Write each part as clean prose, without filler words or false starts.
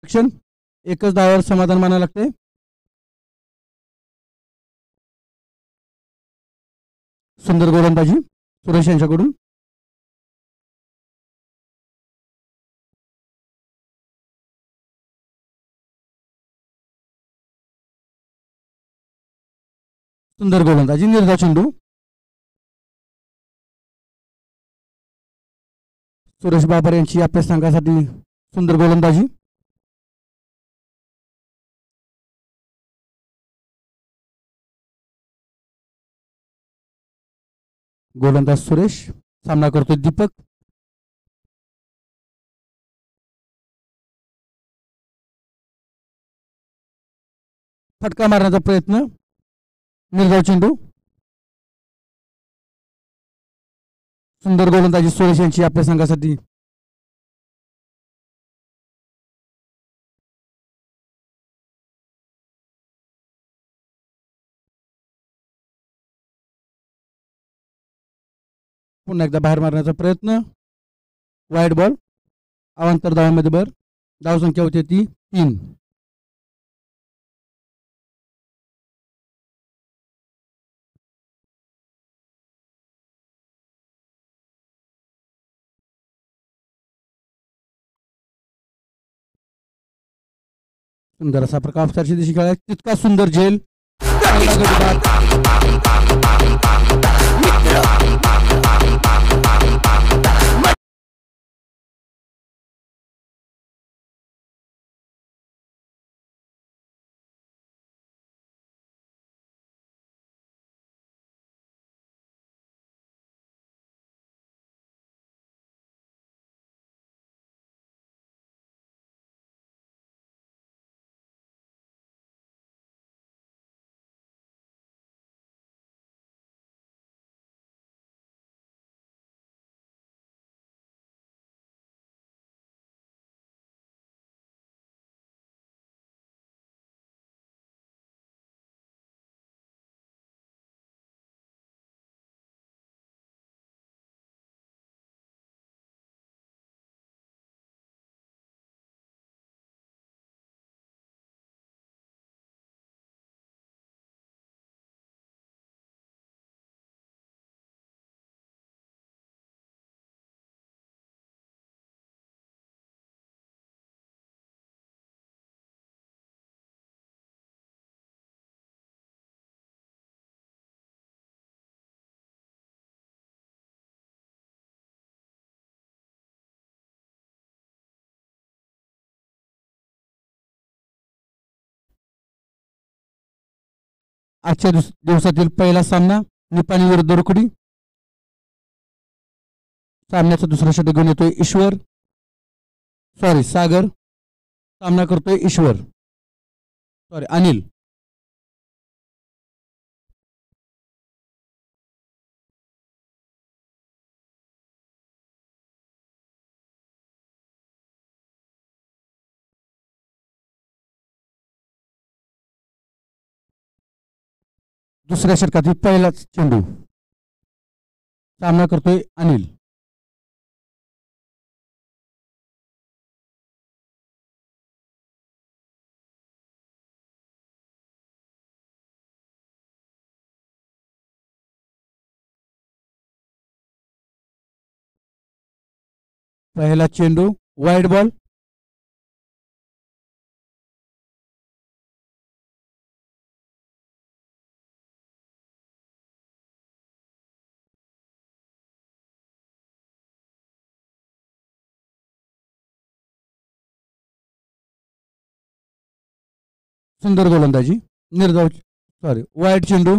Action. एकच धावावर समाधान मानावं लागते. सुंदर गोलंदाजी सुरेश यांच्याकडून. सुंदर गोलंदाजी निर्धाव चेंडू. सुरेश बाबर यांची आपल्या संघासाठी सुंदर गोलंदाजी. गोलंदाज सुरेश. सामना करतोय दीपक. फटका मारण्याचा प्रयत्न. निर्धाव चेंडू. सुंदर गोलंदाजी सुरेश यांची आपल्या संघासाठी. पुन्हा एकदा बाहेर मारण्याचा प्रयत्न. Wide ball. अवांतर धावांमध्ये भर. धावसंख्या होती ती 3. सुंदर असा प्रकार ऑफसाईडच्या दिशेने खेळाय. तितका सुंदर झेल. आजच्या दिवसातील पहिला सामना निपाणी विरुद्ध रुकडी. सामन्याचा दुसरा षटक घेऊन येतोय ईश्वर. सागर. सामना करतोय ईश्वर. अनिल. दुसऱ्या षटकातील पहिलाच चेंडू. सामना करतोय अनिल. पहिला चेंडू वाईड बॉल. सुंदर गोलंदाजी. निर्धाव वाईड चेंडू.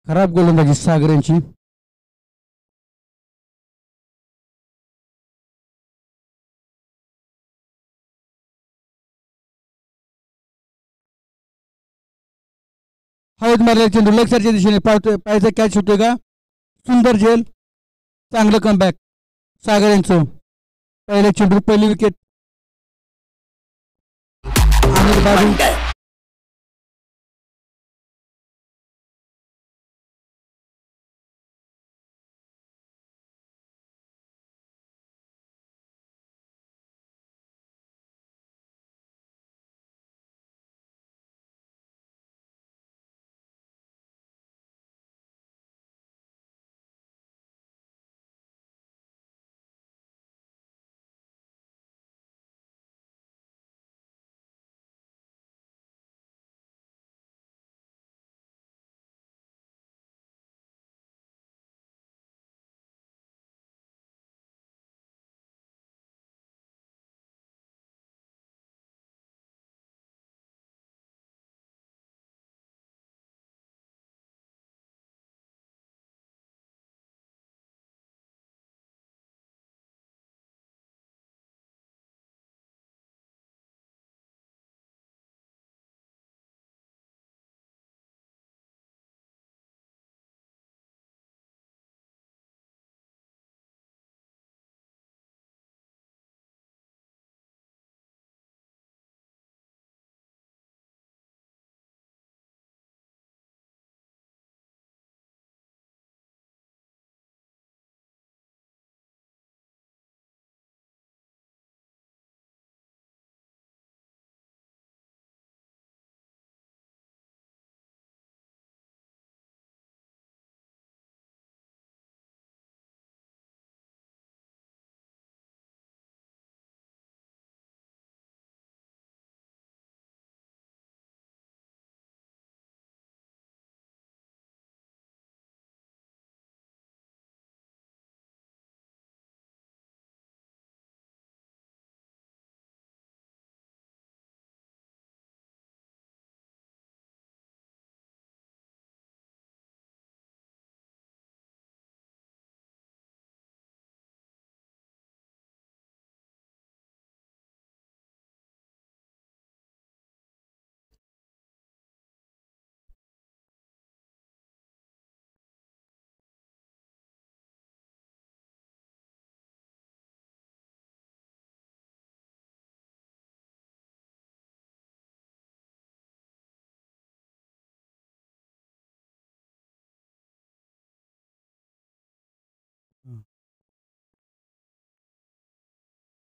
खराब गोलंदाजी सागर यांची. हवेत मारलेला चेंडू लेगसाईडच्या दिशेने पायाचा कॅच होतोय का. सुंदर झेल. चांगलं कमबॅक सागर यांचं. पहिल्या चेंडू पहिली विकेट.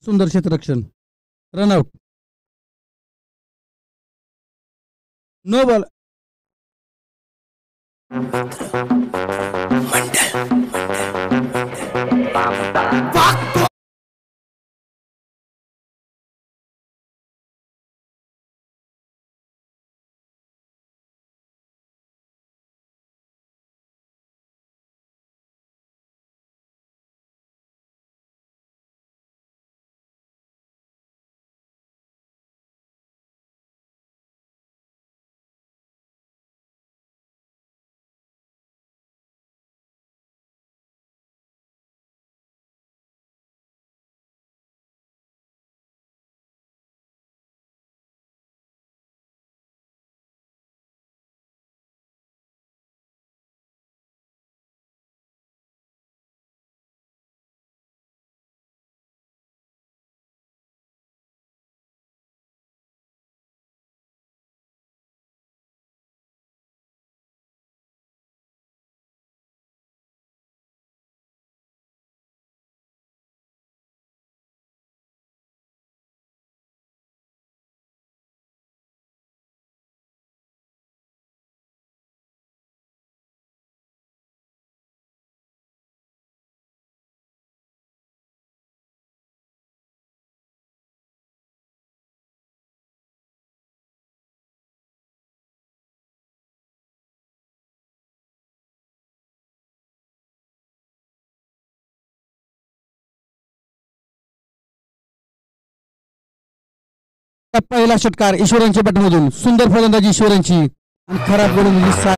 सुंदर क्षेत्ररक्षण. रनआउट. No ball. पहिला षटकार ईश्वरांच्या बॅटमधून. सुंदर फलंदाजी ईश्वरांची आणि खराब गोलंदाजी.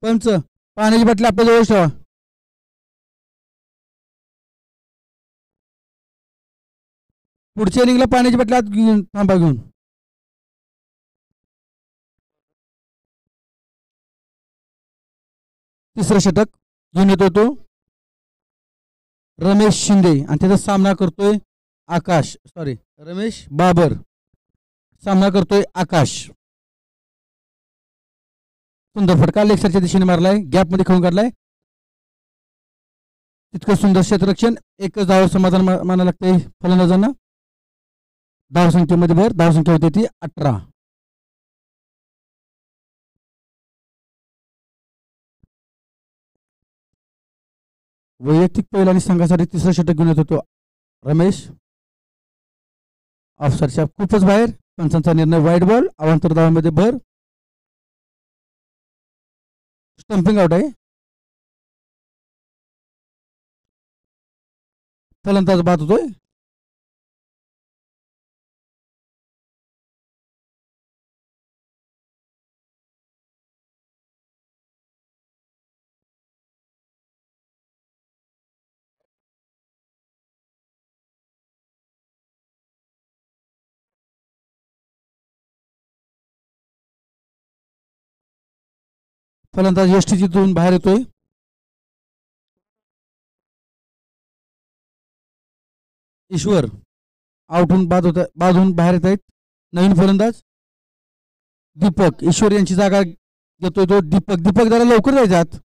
पंच पाण्याची बाटली आपल्या जवळ ठेवा. पुढच्या इनिंगला पाण्याची बाटली आत घेऊन थांबा घेऊन. तिसरं षटक घेऊन येतो तो रमेश शिंदे आणि त्याचा सामना करतोय आकाश. सॉरी, रमेश बाबर. सामना करतोय आकाश. सुंदर फटका लेक्सरच्या दिशेने मारलाय, गॅप मध्ये खेळून काढलाय. तितकं सुंदर क्षेत्ररक्षण. एकच धाव समाधान मानायला लागतंय फलंदाजांना. धावसंख्येमध्ये भर, धावसंख्या होती ती 18. वैयक्तिक पहिला आणि संघासाठी तिसरा षटक घेऊन येत होतो रमेश. ऑफसाईडच्या खूपच बाहेर, पंचांचा निर्णय वाईट बॉल, अवांतर धावांमध्ये भर, स्टंपिंग आउट आहे. फलंदाज बाद होतोय. फलंदाज यष्टी जिथून बाहेर येतोय. ईश्वर आउटहून बाधून बाहेर येत आहेत. नवीन फलंदाज दीपक. ईश्वर यांची जागा घेतोय तो दीपक. दीपक जरा लवकर जायच्यात.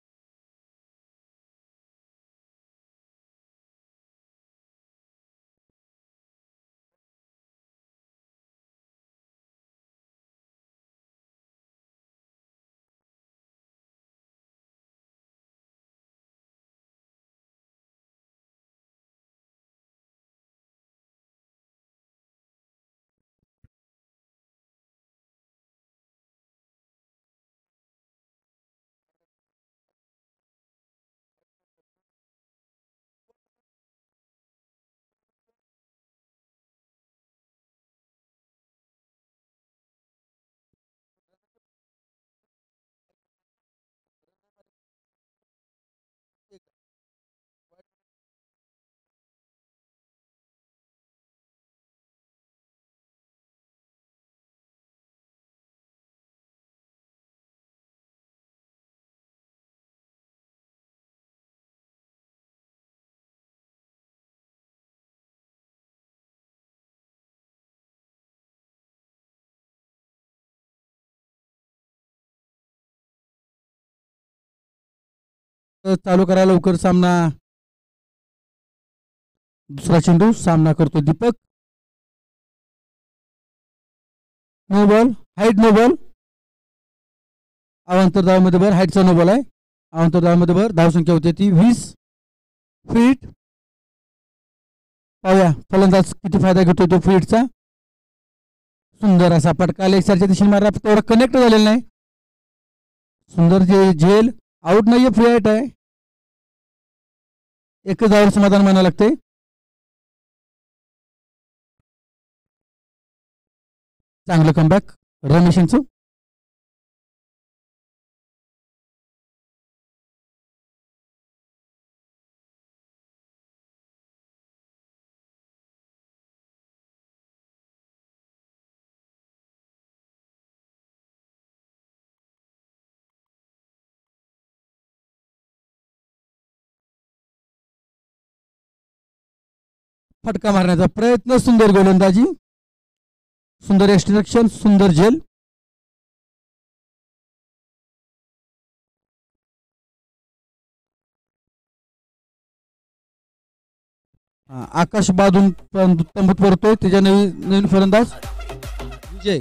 चालू करा लवकर सामना. दुसरा चेंडू सामना करतो Deepak. No ball, height no ball, अवांतर धावामध्ये भर, हाईटचा नो बॉल आहे. अवांतर धावामध्ये भर, धावसंख्या होती ती 20 फीट. पाहूया फलंदाज किती फायदा घेतोय तो फीटचा. सुंदर असा फटका लेग साईडच्या दिशेने मारला, तेवढा कनेक्ट झालेला नाही. सुंदर जे झेल, आउट नाहीये, फ्री हाईट आहे. एकच धावावर समाधान मानावं लागते. चांगलं कमबॅक रमेश यांचं. फटका मारण्याचा प्रयत्न, सुंदर गोलंदाजी, सुंदर एक्स्ट्रक्शन, सुंदर झेल. आकाश बादून तंबूत परतोय त्याच्या नवीन फलंदाज विजय.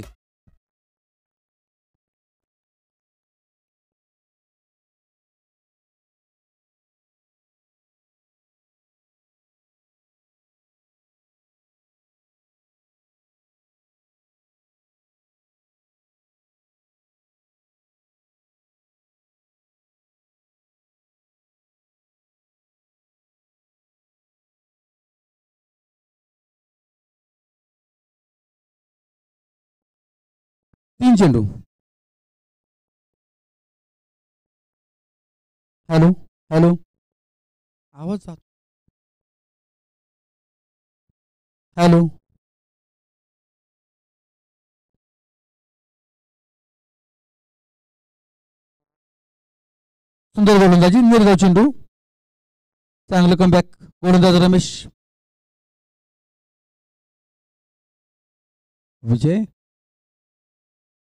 तीन चेंडू. हॅलो हॅलो, आवाज जात. हॅलो, सुंदर गोलंदाजी, निर्धाव चेंडू, चांगलं कमबॅक गोलंदाज रमेश. विजय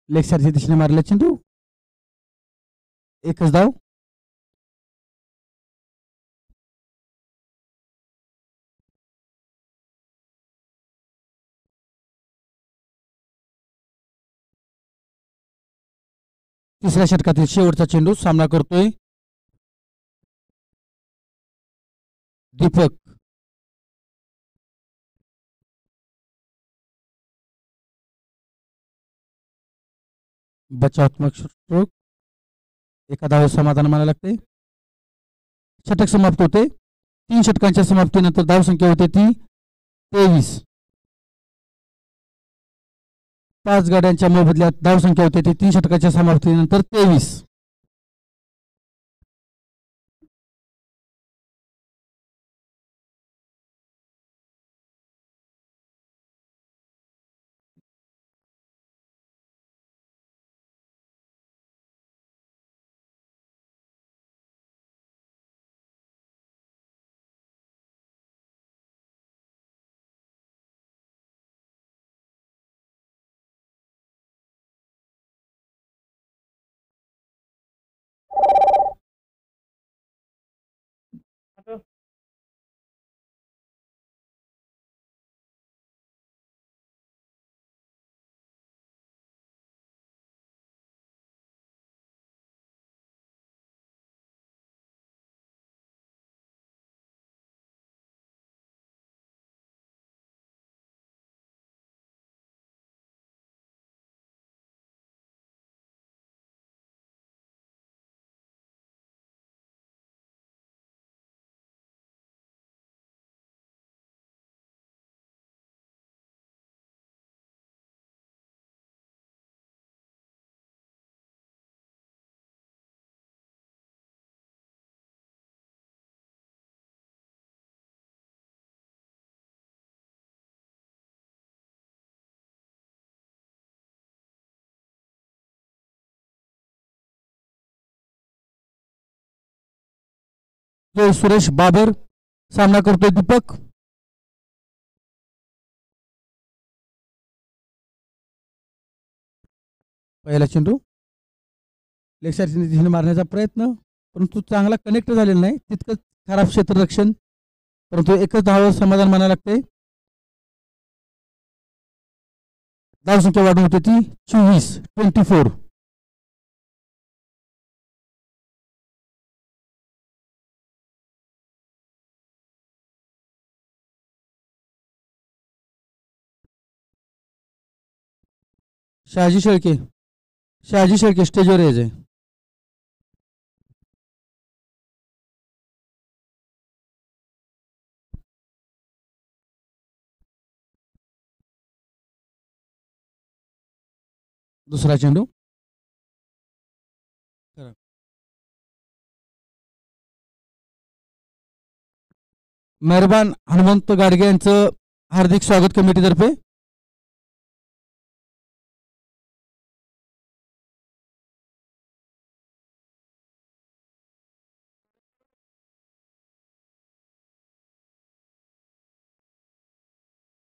लेग साईडच्या दिशेने मारला चेंडू, एकच धाव. तिसऱ्या षटकातील शेवटचा चेंडू सामना करतोय दीपक. बचावात्मक स्ट्रोक, एका धाव समाधान मानायला लागते. षटक समाप्त होते. 3 षटकांच्या समाप्तीनंतर धावसंख्या होते ती 23. 5 गाड्यांच्या मोबदल्यात धावसंख्या होते ती 3 षटकाच्या समाप्तीनंतर 23. सुरेश बाबर. सामना करतोय दीपक. पहिला चेंडू लेगसाईडच्या दिशेने मारण्याचा प्रयत्न, परंतु चांगला कनेक्ट झालेला नाही. तितकंच खराब क्षेत्ररक्षण, परंतु एकच धावावर समाधान मानायला लागते. धावसंख्या वाढून होती ती 24. शहाजी शेळके स्टेजवर यायचे. दुसरा चेंडू मेहरबान हनुमंत गाडगे यांचं हार्दिक स्वागत कमिटीतर्फे.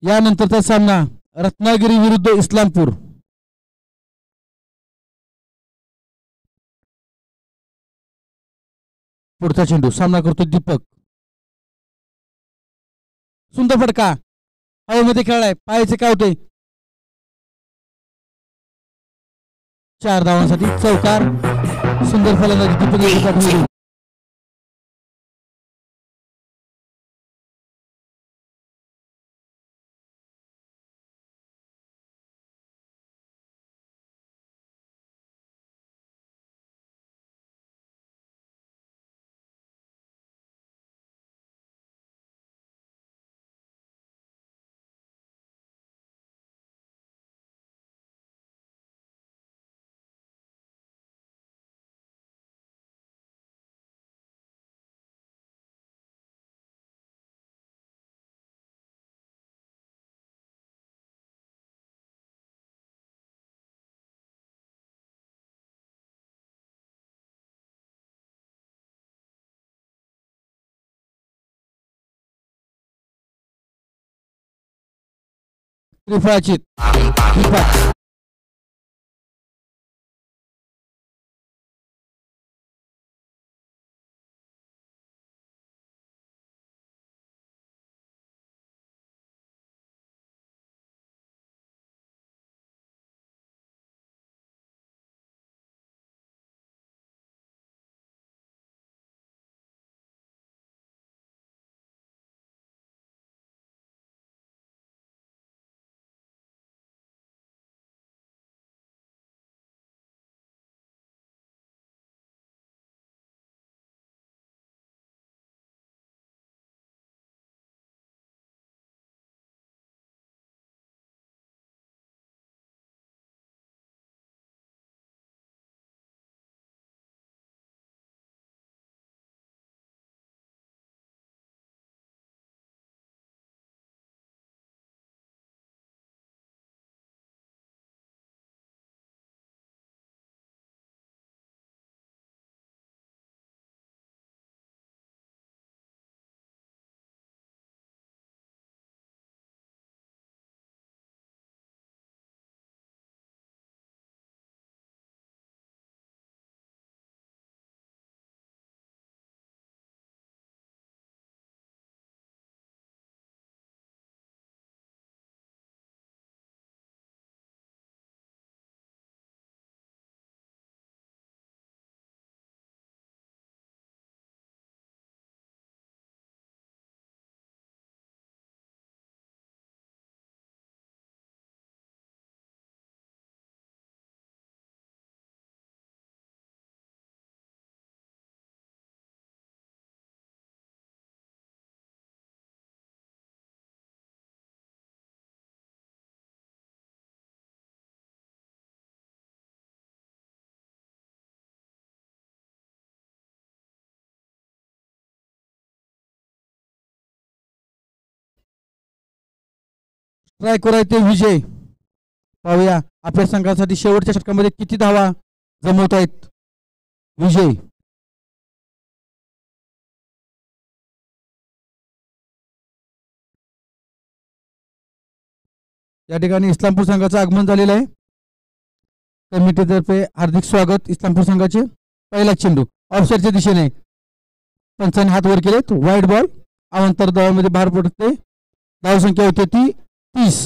यानंतरचा सामना रत्नागिरी विरुद्ध इस्लामपूर. पुढचा चेंडू सामना करतो दीपक. सुंदर फटका हवेमध्ये खेळलाय. पायाचे काय होते. 4 धावांसाठी चौकार. सुंदर फलंदाजी दीपक. त्रिफळाची ट्रायकर आहे ते विजय. पाहूया आपल्या संघासाठी शेवटच्या षटकामध्ये किती धावा जमवत आहेत विजय. या ठिकाणी इस्लामपूर संघाचं आगमन झालेलं आहे. कमिटीतर्फे हार्दिक स्वागत इस्लामपूर संघाचे. पहिला चेंडू ऑफसाईडच्या दिशेने पंचाने हात वर केलेत. वाईट बॉल अवांतर धावामध्ये बाहेर पडते. धावसंख्या होते ती 30.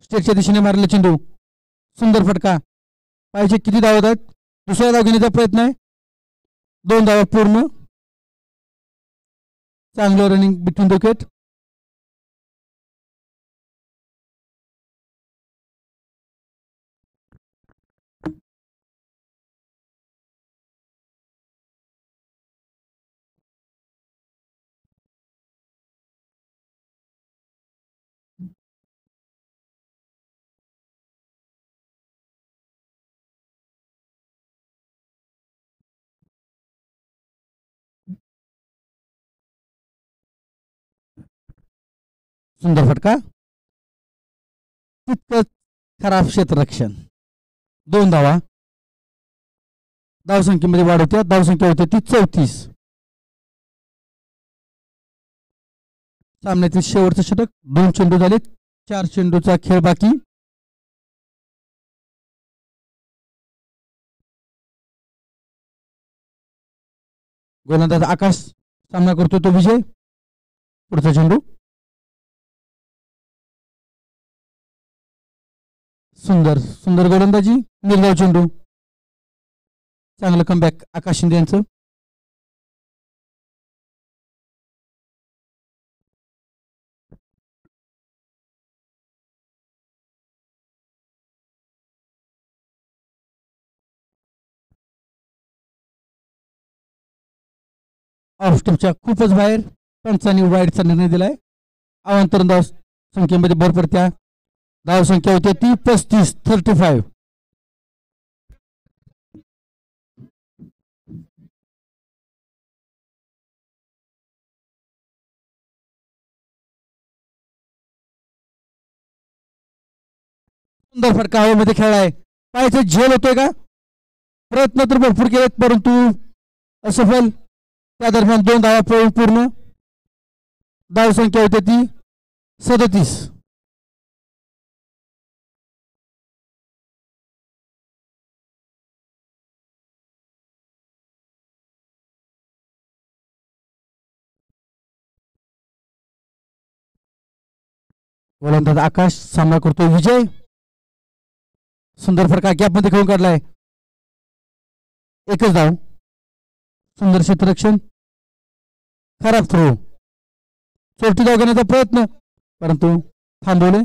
स्टेटच्या दिशेने मारलेला चेंडू सुंदर फटका. पाहिजे किती धावत आहेत. दुसरा धाव घेण्याचा प्रयत्न आहे. 2 धावा पूर्ण. चांगलं रनिंग बिटवीन द विकेट. सुंदर फटका. तितकंच खराब क्षेत्ररक्षण. 2 धावा. धावसंख्येमध्ये वाढ होत्या. धावसंख्या होते ती 34. सामन्यातील शेवटचं षटक. 2 चेंडू झाले. 4 चेंडूचा खेळ बाकी. गोलंदाज आकाश सामना करतो तो विजय. पुढचा चेंडू सुंदर सुंदर गोलंदाजी. निर्धाव चेंडू. चांगलं कमबॅक आकाश शिंदे यांचं. ऑफ स्टंपच्या खूपच बाहेर. पंचांनी वाईडचा निर्णय दिलाय. अवांतर धाव संख्येमध्ये भर पडत्या. धाव संख्या होती ती 35. 35. सुंदर फटका हवेमध्ये खेळलाय. पायाचा झेल होतोय का. प्रयत्न तर भरपूर केलेत परंतु असफल. त्या दरम्यान 2 धावा पूर्ण. धाव संख्या होती ती 37. गोलंदाज आकाश सामना करतो विजय. सुंदर फटका गॅपमध्ये खेळून काढलाय. एकच धाव. सुंदर क्षेत्ररक्षण. खराब थ्रो. चोरटी धाव घेण्याचा प्रयत्न परंतु थांबवले.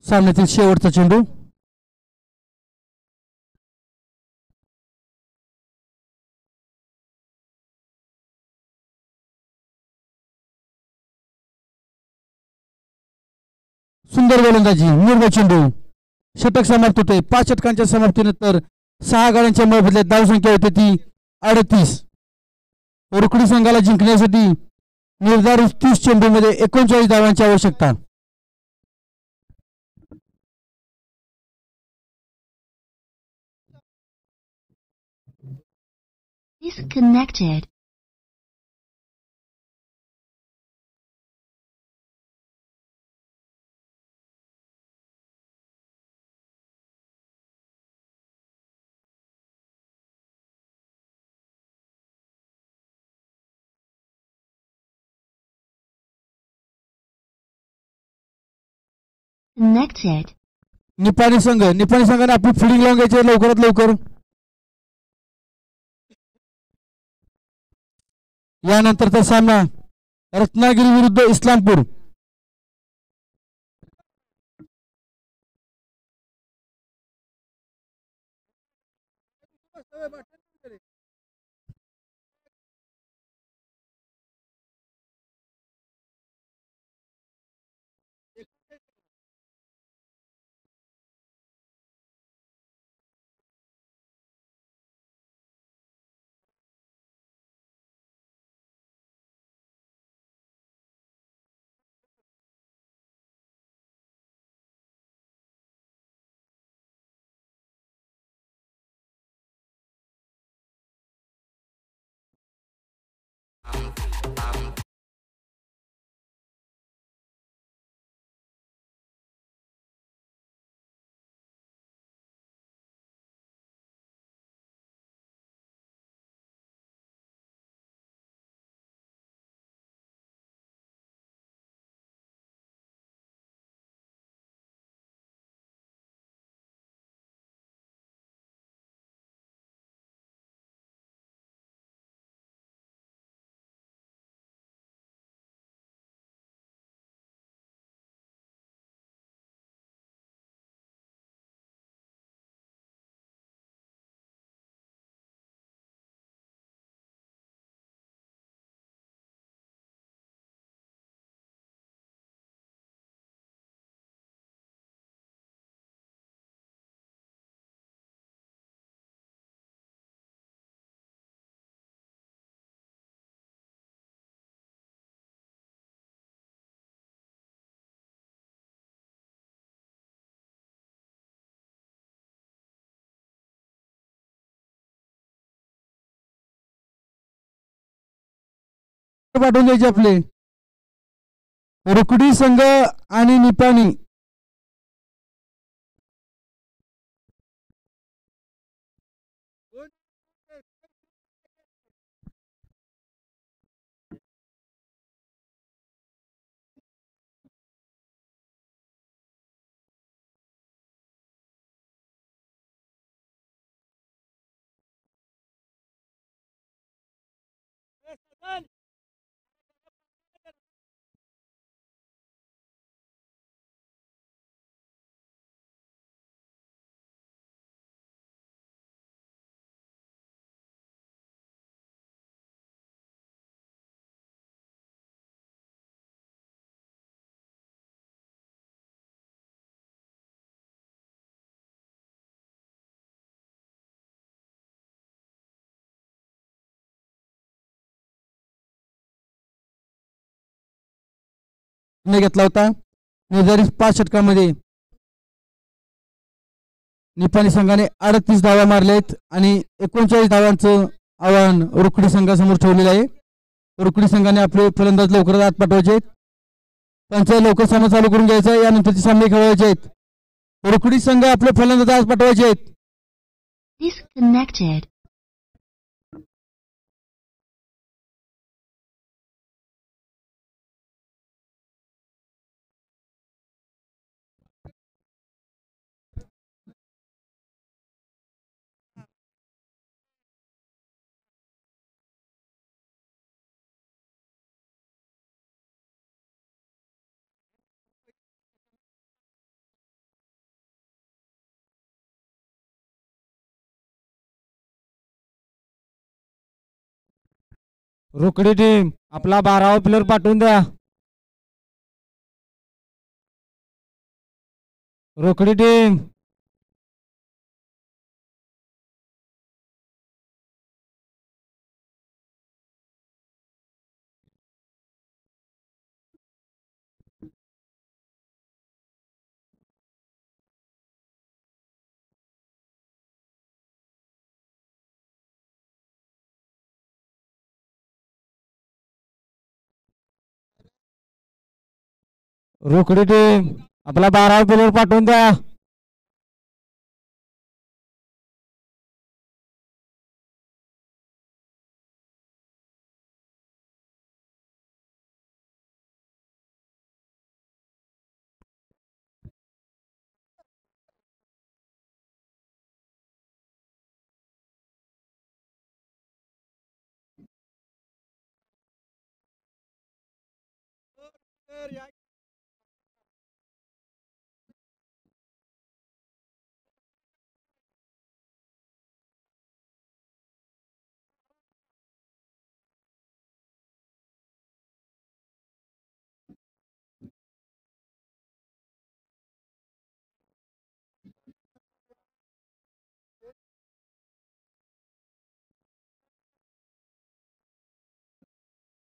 सामन्यातील शेवटचा चेंडू. सुंदर गोलंदाजी. निर्भय चेंडू. षटक समाप्त होते. 5 षटकांच्या समाप्तीनंतर 6 गाड्यांच्या मोबदल्यात धावसंख्या होती ती 38. रुकडी संघाला जिंकण्यासाठी निर्धारित 30 चेंडूमध्ये 39 धावांची आवश्यकता. Disconnected. Connected. निपाणी संघाने आपली फिल्डिंग लावून घ्यायची लवकरात लवकर. यानंतरचा सामना रत्नागिरी विरुद्ध इस्लामपूर. पाठवून द्यायचे आपले रुकडी संघ आणि निपाणी. घेतला होता. निर्धारित 5 षटकामध्ये निपाणी संघाने 38 धावा मारल्या आहेत आणि 39 धावांचं आव्हान रुकडी संघासमोर ठेवलेलं आहे. रुकडी संघाने आपले फलंदाज लवकरच आत पाठवायचे आहेत. त्यांचा लवकर सामना चालू करून घ्यायचा. यानंतरचे सामने खेळवायचे आहेत. रुकडी संघ आपले फलंदाज आज पाठवायचे आहेत. Disconnected. रोकडी टीम आपला 12वा प्लेअर पाठवून द्या. रोकडी टीम रोकडी टीम आपला 12वा प्लेअर पाठवून द्या.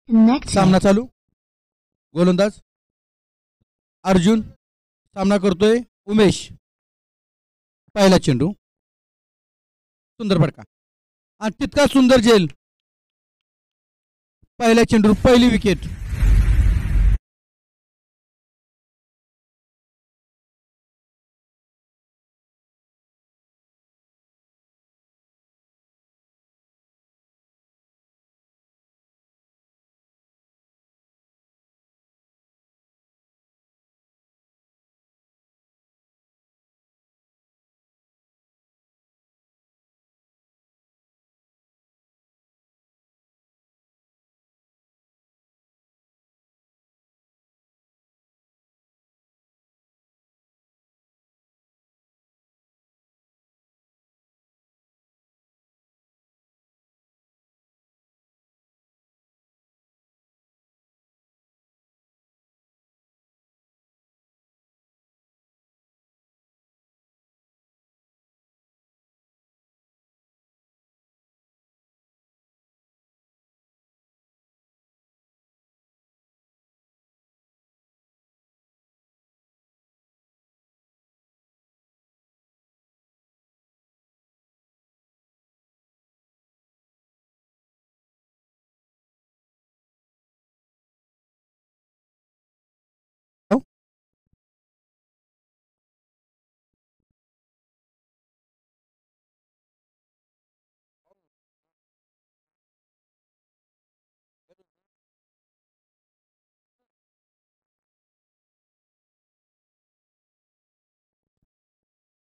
Connected. सामना चालू. गोलंदाज अर्जुन सामना करतोय उमेश. पहिला चेंडू सुंदर फटका आणि तितका सुंदर झेल. पहिल्या चेंडू पहिली विकेट.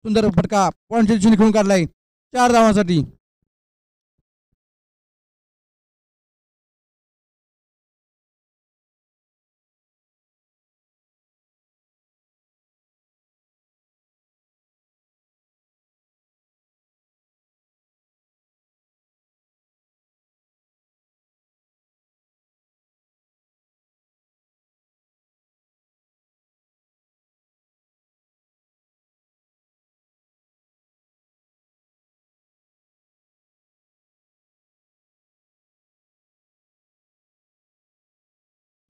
सुंदर फटका पॉईंटच्या दिशेने खेळून काढलाय 4 धावांसाठी.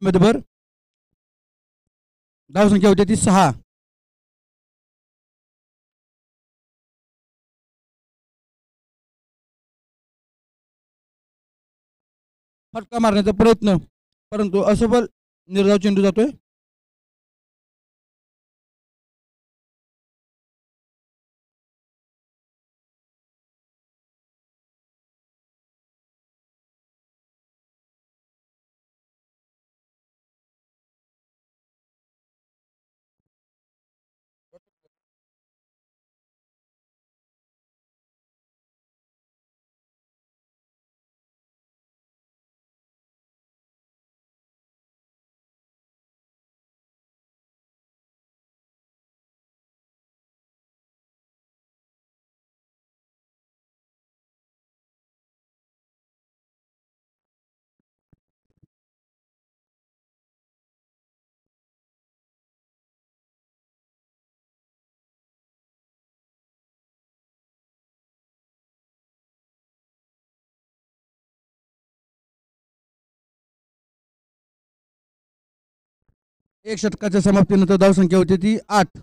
मध्यभर धावसंख्या होती ती 6. फटका मारण्याचा प्रयत्न परंतु असफल. निर्धाव चेंडू जातोय. एक षटकाच्या समाप्तीनंतर धावसंख्या होती ती 8.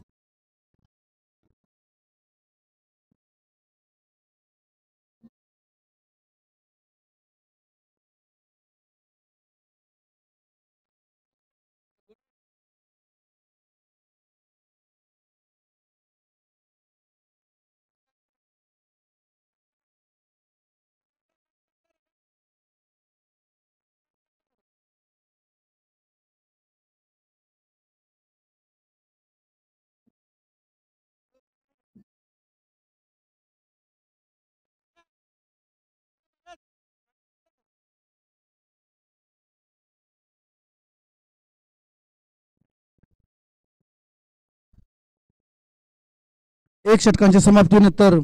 एक षटकांच्या समाप्तीनंतर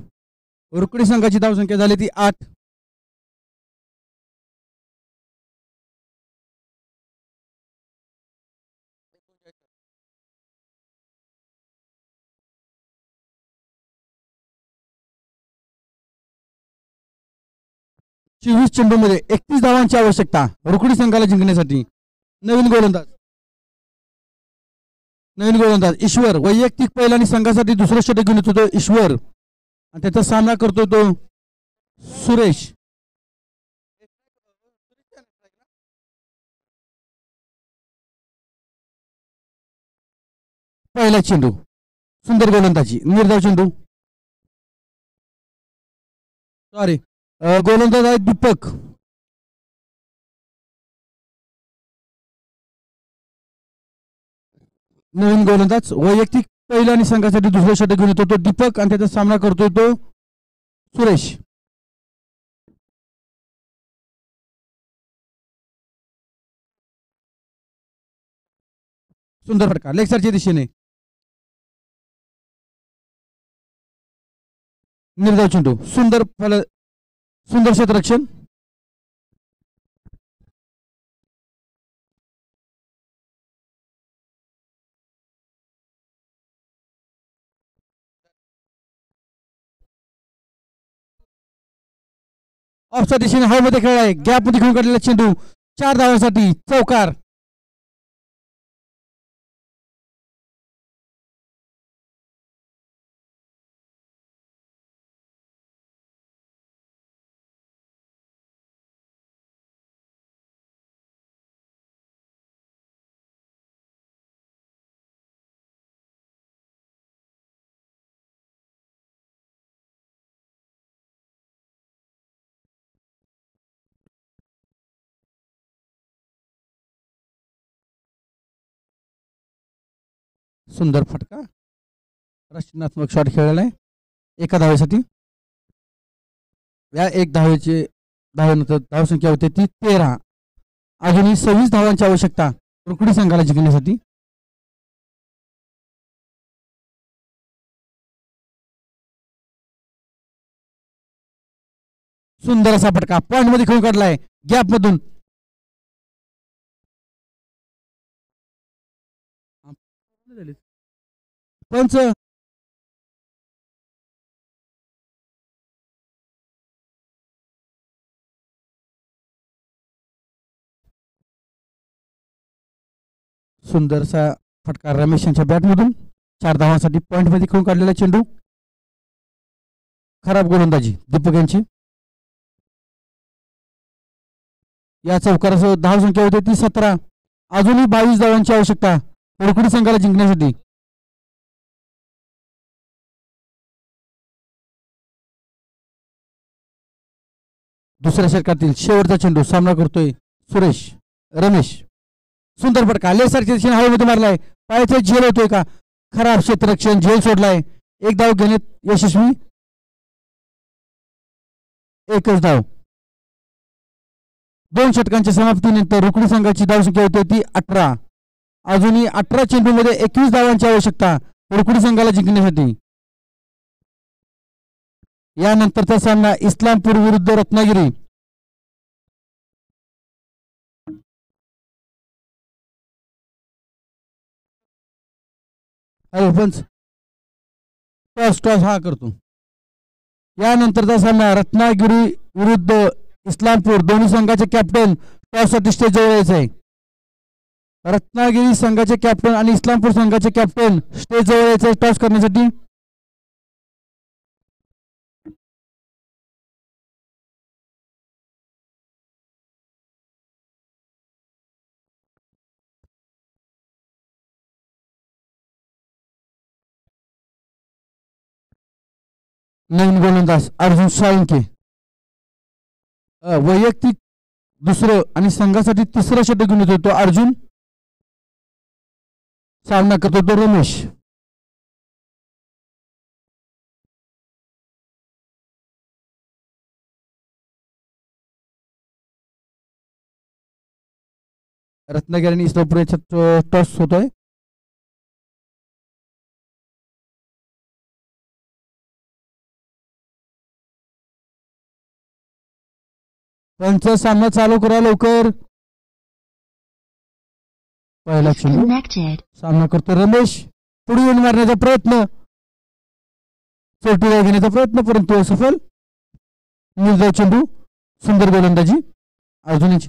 रुकडी संघाची धावसंख्या झाली ती 8. चोवीस चेंडूमध्ये 31 धावांची आवश्यकता रुकडी संघाला जिंकण्यासाठी. नवीन गोलंदाज ईश्वर वैयक्तिक पहिला आणि संघासाठी दुसरं षटक घेऊन येतो तो ईश्वर आणि त्याचा सामना करतो तो सुरेश. पहिला चेंडू सुंदर गोलंदाजी. निर्धाव चेंडू सॉरी गोलंदाज आहे दीपक. नवीन गोलंदाज वैयक्तिक पहिला आणि संघासाठी दुसरं षटक घेऊन येतो तो दीपक आणि त्याचा सामना करतोय तो सुरेश. सुंदर फटका लेगसरच्या दिशेने. निर्धाव चेंडू सुंदर क्षेत्ररक्षण. ऑफच्या दिशेने हवेमध्ये खेळलाय गॅप मध्ये घेऊन काढलेला चेंडू 4 धावांसाठी चौकार. सुंदर फटका रचनात्मक शॉट खेळलेला आहे एका धावेसाठी. या एक धावेनंतर धावसंख्या होते ती 13. अजूनही 26 धावांची आवश्यकता रुकडी संघाला जिंकण्यासाठी. सुंदर असा फटका पॉइंट मध्ये खेळून काढलाय गॅप मधून. पंच सुंदरसा फटका रमेश यांच्या बॅटमधून 4 धावांसाठी पॉइंट मध्ये खेळून काढलेला चेंडू. खराब गोलंदाजी दीपक यांची. या चौकारासह धावसंख्या होती ती 17. अजूनही 22 धावांची आवश्यकता रुकडी संघाला जिंकण्यासाठी. दुसऱ्या षटकातील शेवटचा चेंडू सामना करतोय रमेश. सुंदर फटका लेसरच्या दिशेने हवेमध्ये मारलाय. पायाचा झेल होतोय का? खराब क्षेत्ररक्षण, झेल सोडलाय. एक धाव घेण्यात यशस्वी. एकच धाव. 2 षटकांच्या समाप्तीनंतर रुकडी संघाची धावसंख्या होती ती 18. अजूनही 18 चेंडूमध्ये 21 धावांची आवश्यकता रुकडी संघाला जिंकण्यासाठी. यानंतरचा सामना इस्लामपूर विरुद्ध रत्नागिरी. टॉस हा करतो. यानंतरचा सामना रत्नागिरी विरुद्ध इस्लामपूर. दोन्ही संघाचे कॅप्टन टॉससाठी स्टेज जवळ यायचे आहे. रत्नागिरी संघाचे कॅप्टन आणि इस्लामपूर संघाचे कॅप्टन स्टेज जवळ यायचे टॉस करण्यासाठी. नवीन गोलंदाज अर्जुन साळुंके. वैयक्तिक दुसरं आणि संघासाठी तिसरं षटक घेऊन येतो तो अर्जुन. सामना करतो तो रमेश. रत्नागिरी आणि इस्लामपूर याच्यात टॉस होतोय. त्यांचा सामना चालू करा लवकर. पहिला चेंडू Disconnected. सामना करतो रमेश. पुढे येऊन मारण्याचा प्रयत्न, चोटीला घेण्याचा प्रयत्न, परंतु असफल. निर्धाव चेंडू. सुंदर गोलंदाजी अर्जुनची.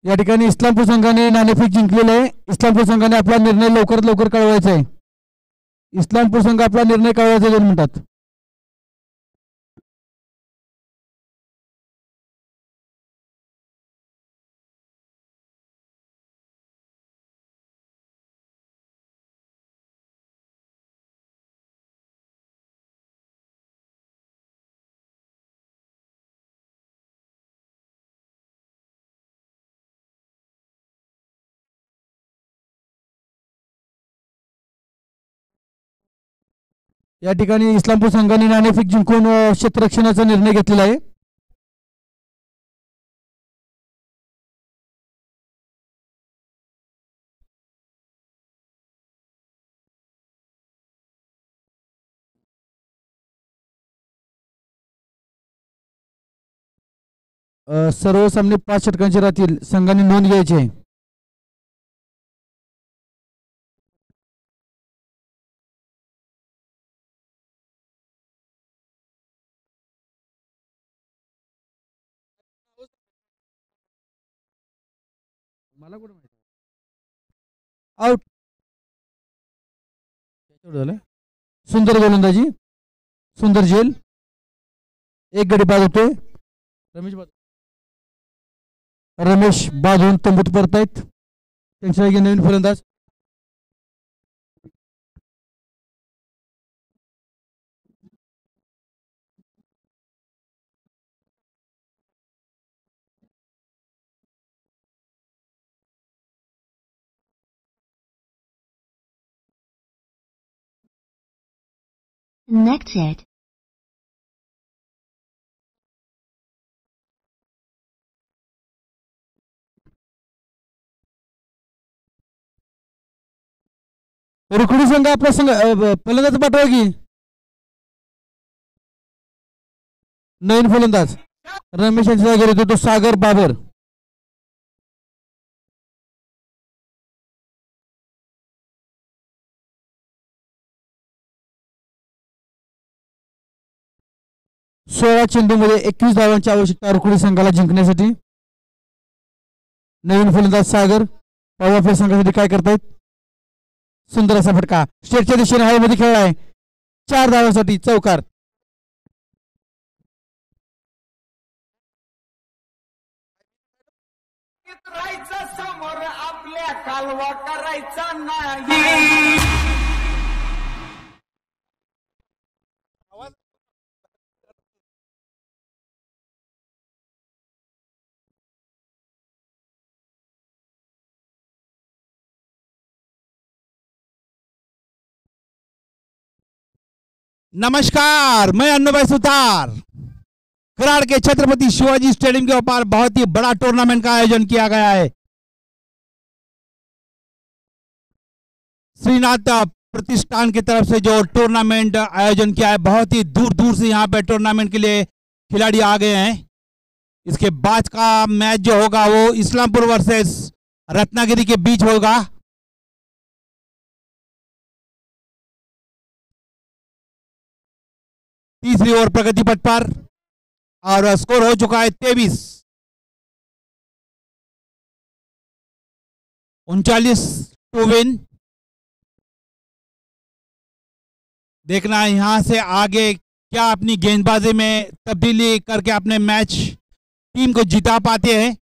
या ठिकाणी इस्लामपूर संघाने नाणेफेक जिंकलेलं आहे. इस्लामपूर संघाने आपला निर्णय लवकरात लवकर कळवायचा आहे. इस्लामपूर संघ आपला निर्णय कळवायचा 2 मिनिटात. या ठिकाणी इस्लामपूर संघाने नाणेफेक जिंकून क्षेत्ररक्षणाचा निर्णय घेतलेला आहे. सर्व सामने 5 षटकांचे राहतील. संघाने नोंद घ्यायची आहे. मला कुठं माहिती आउट. सुंदर गोलंदाजी, सुंदर झेल. एक गडी बाद होतोय. रमेश बाद होऊन तंबूत परतायत. त्यांच्या जागी नवीन फलंदाज Connected. रुकडी संघ आपला संघ फलंदाज पाठवा की नवीन फलंदाज रमेश यांच्या जागेवर येतो तो सागर बाबर. सोळा चेंडूमध्ये 21 धावांची आवश्यकता रुकडी संघाला जिंकण्यासाठी. नवीन फलंदाज सागर पावा संघासाठी काय करतायत. सुंदर असा फटका स्टेटच्या दिशेने हवेमध्ये खेळलाय 4 धावांसाठी चौकार. समोर आपल्या कालवा करायचा नाही. नमस्कार, मैं अन्नूभाई सुतार। खराड़ के छत्रपति शिवाजी स्टेडियम के ऊपर बहुत ही बड़ा टूर्नामेंट का आयोजन किया गया है। श्रीनाथ प्रतिष्ठान की तरफ से जो टूर्नामेंट आयोजन किया है, बहुत ही दूर दूर से यहाँ पे टूर्नामेंट के लिए खिलाड़ी आ गए हैं। इसके बाद का मैच जो होगा वो इस्लामपुर वर्सेस रत्नागिरी के बीच होगा। तीसरी ओवर प्रगति पथ पर और स्कोर हो चुका है 23-39 टू विन। देखना है यहां से आगे क्या अपनी गेंदबाजी में तब्दीली करके अपने मैच टीम को जिता पाते हैं।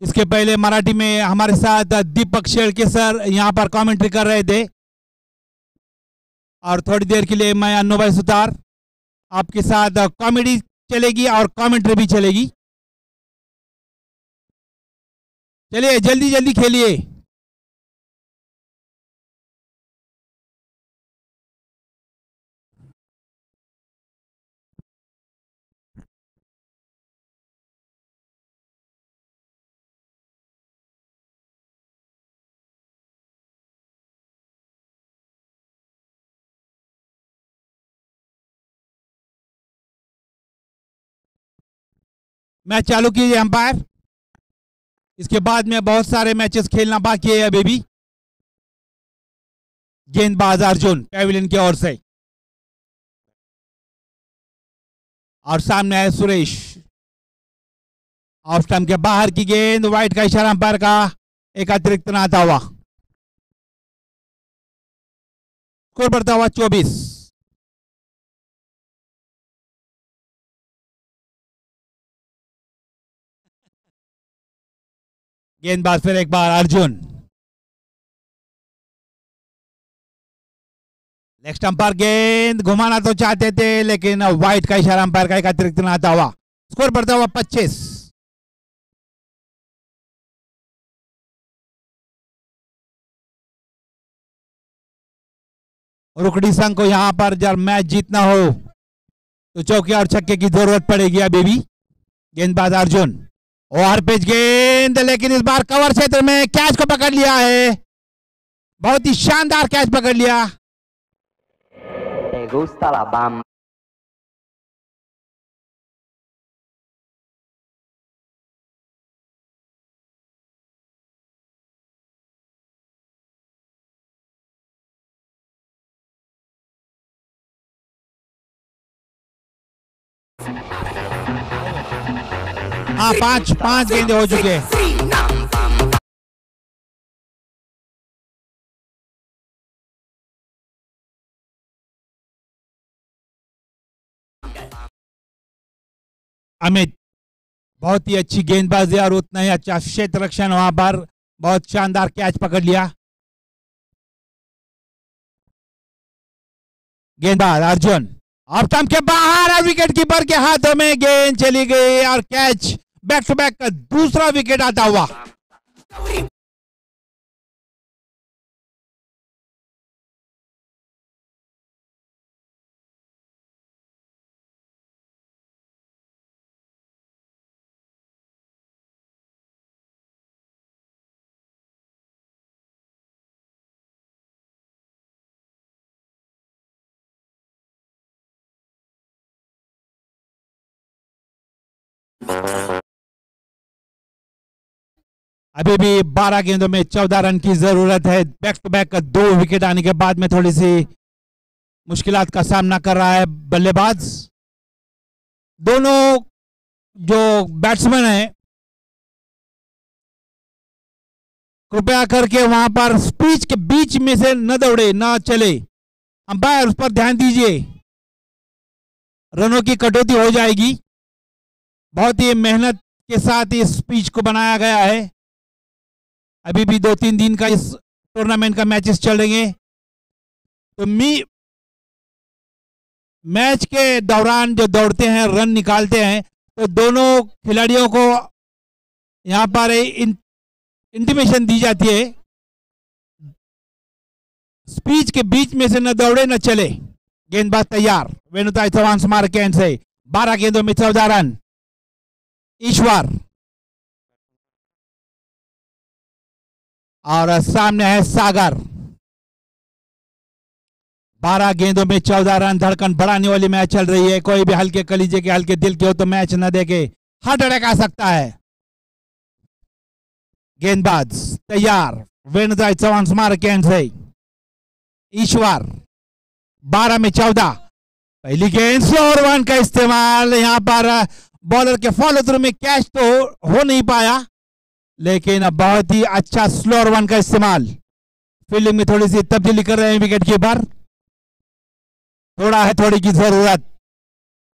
इसके पहले मराठी में हमारे साथ दीपक शेड़के सर यहां पर कमेंट्री कर रहे थे और थोड़ी देर के लिए मैं अन्नूभाई सुतार आपके साथ कॉमेडी चलेगी और कमेंट्री भी चलेगी। चलिए जल्दी जल्दी खेलिए। मैच चालू कीजिए अंपायर। इसके बाद में बहुत सारे मैचेस खेलना बाकी है अभी भी। गेंदबाज अर्जुन पैविलियन की ओर से और सामने है सुरेश। ऑफ स्टंप के बाहर की गेंद, वाइट का इशारा अंपायर का, एक अतिरिक्त रन आता हुआ। स्कोर बढ़ता हुआ 24। गेंदबाज फिर एक बार अर्जुन। लेग स्टंप पर गेंद घुमाना तो चाहते थे लेकिन वाइट का इशारा अंपायर का, एक अतिरिक्त रन आता हुआ। स्कोर बढ़ता हुआ 25। रुकड़ी संघ को यहां पर जब मैच जीतना हो तो चौके और छक्के की जरूरत पड़ेगी अभी भी। गेंदबाज अर्जुन, ओवर पिच गेंद, लेकिन इस बार कवर क्षेत्र में कैच को पकड़ लिया है। बहुत ही शानदार कैच पकड़ लिया। Me gusta la bamba. हाँ, पांच गेंदे हो चुके हैं। अमित, बहुत ही अच्छी गेंदबाजी और उतना ही अच्छा क्षेत्र रक्षण, वहां पर बहुत शानदार कैच पकड़ लिया। गेंदबाज अर्जुन ऑफ स्टंप के बाहर, विकेट कीपर के हाथों में गेंद चली गई और कैच बैक टू बैक का दूसरा विकेट आता हुआ। अभी भी 12 गेंदों में 14 रन की जरूरत है। बैक टू बैक 2 विकेट आने के बाद में थोड़ी सी मुश्किलात का सामना कर रहा है बल्लेबाज। दोनों जो बैट्समैन हैं कृपया करके वहां पर स्पीच के बीच में से न दौड़े, न चले। अंपायर उस पर ध्यान दीजिए, रनों की कटौती हो जाएगी। बहुत ही मेहनत के साथ इस पिच को बनाया गया है। अभी भी 2-3 दिन का इस टूर्नामेंट का मैचेस चलेंगे, तो मैच के दौरान जो दौड़ते हैं, रन निकालते हैं, तो दोनों खिलाड़ियों को यहां पर इंटीमेशन दी जाती है, स्पीच के बीच में से न दौड़े न चले। गेंदबाज तैयार, वेणुताई चौहान स्मारक के एंड से 12 गेंदों में 14 रन। ईश्वर और सामने है सागर। 12 गेंदों में 14 रन। धड़कन बढ़ाने वाली मैच चल रही है। कोई भी हल्के कलीजे के, हल्के दिल के हो तो मैच न देखे, हार्ट अटैक आ सकता है। गेंदबाज तैयार, वेणुताई चौहान स्मारक के एंड से ईश्वर। 12 में 14। पहली गेंद स्लोअर वन का इस्तेमाल। यहां पर बॉलर के फॉलो थ्रू में कैच तो हो नहीं पाया, लेकिन अब बहुत ही अच्छा स्लोअर वन का इस्तेमाल। फील्डिंग में थोड़ी सी तब्दीली कर रहे हैं विकेट कीपर। थोड़ी की जरूरत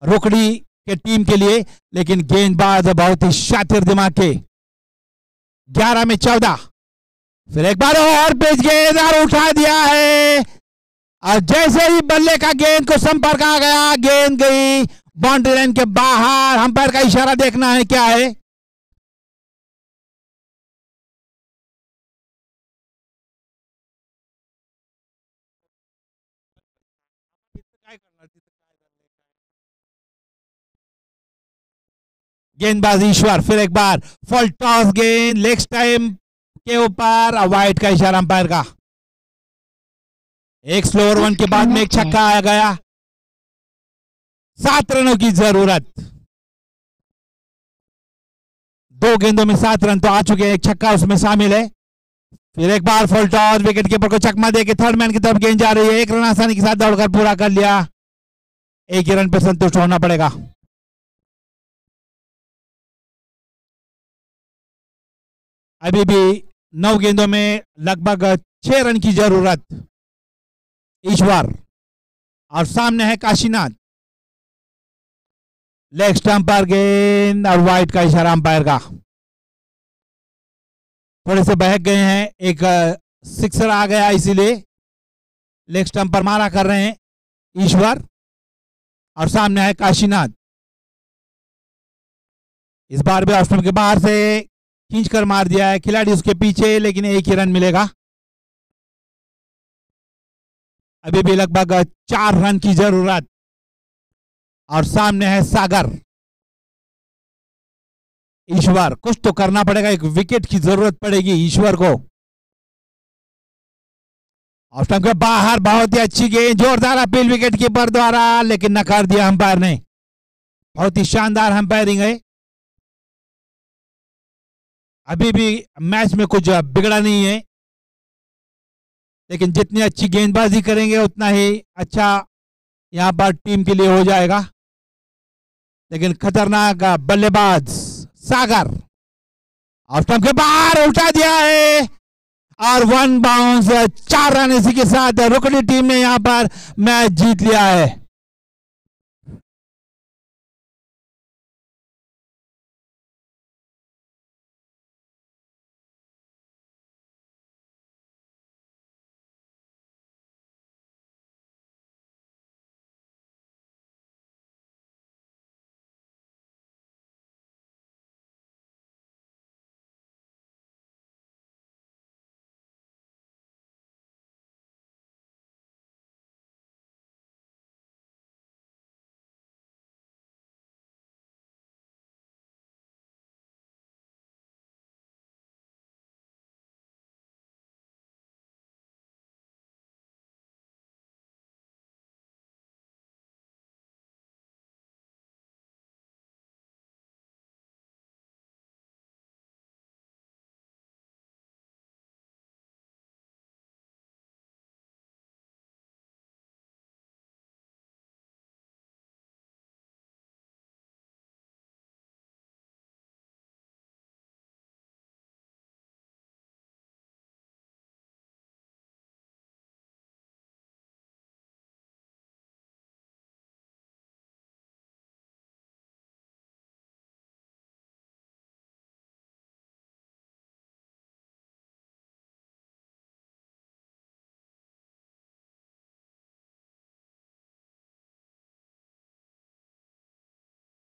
रोकड़ी के टीम के लिए, लेकिन गेंदबाज बहुत ही शातिर दिमाग के। 11 में 14। फिर एक बार और पेज गेंद और उठा दिया है, और जैसे ही बल्ले का गेंद को संपर्क आ गया, गेंद गई बाउंड्री लाइन के बाहर। अंपायर का इशारा देखना है क्या है। गेंदबाज ईश्वर। फिर एक बार फुल टॉस गेंद लेग टाइम के ऊपर, वाइड का इशारा अंपायर का। एक स्लोअर वन के बाद में एक छक्का आ गया। 7 रनों की जरूरत। 2 गेंदों में 7 रन तो आ चुके हैं, एक छक्का उसमें शामिल है। फिर एक बार फुल टॉस, विकेट कीपर को चकमा देके थर्ड मैन की तरफ गेंद जा रही है। 1 रन आसानी के साथ दौड़कर पूरा कर लिया। 1 ही रन पर संतुष्ट होना पड़ेगा। अभी भी 9 गेंदों में लगभग 6 रन की जरूरत। ईश्वर और सामने है काशीनाथ। लेग स्टंप पर गेंद और वाइड का इशारा अंपायर का। थोड़े से बहक गए हैं, एक सिक्सर आ गया, इसीलिए लेग स्टंप पर मारा कर रहे हैं ईश्वर। और सामने है काशीनाथ। इस बार भी ऑफ स्टंप के बाहर से खींचकर मार दिया है, खिलाड़ी उसके पीछे, लेकिन 1 ही रन मिलेगा। अभी भी लगभग 4 रन की जरूरत। और सामने है सागर। ईश्वर, कुछ तो करना पड़ेगा, एक विकेट की जरूरत पड़ेगी ईश्वर को। ऑफ स्टंप के बाहर बहुत ही अच्छी गेंद, जोरदार अपील विकेट कीपर द्वारा, लेकिन नकार दिया अंपायर ने। बहुत ही शानदार अंपायरिंग है। अभी भी मैच में कुछ बिगड़ा नहीं है, लेकिन जितनी अच्छी गेंदबाजी करेंगे उतना ही अच्छा यहां पर टीम के लिए हो जाएगा। लेकिन खतरनाक बल्लेबाज सागर ऑफ स्टंप के बाहर उठा दिया है, और 1 बाउंस, 4 रन। इसी के साथ रुकनी टीम ने यहां पर मैच जीत लिया है।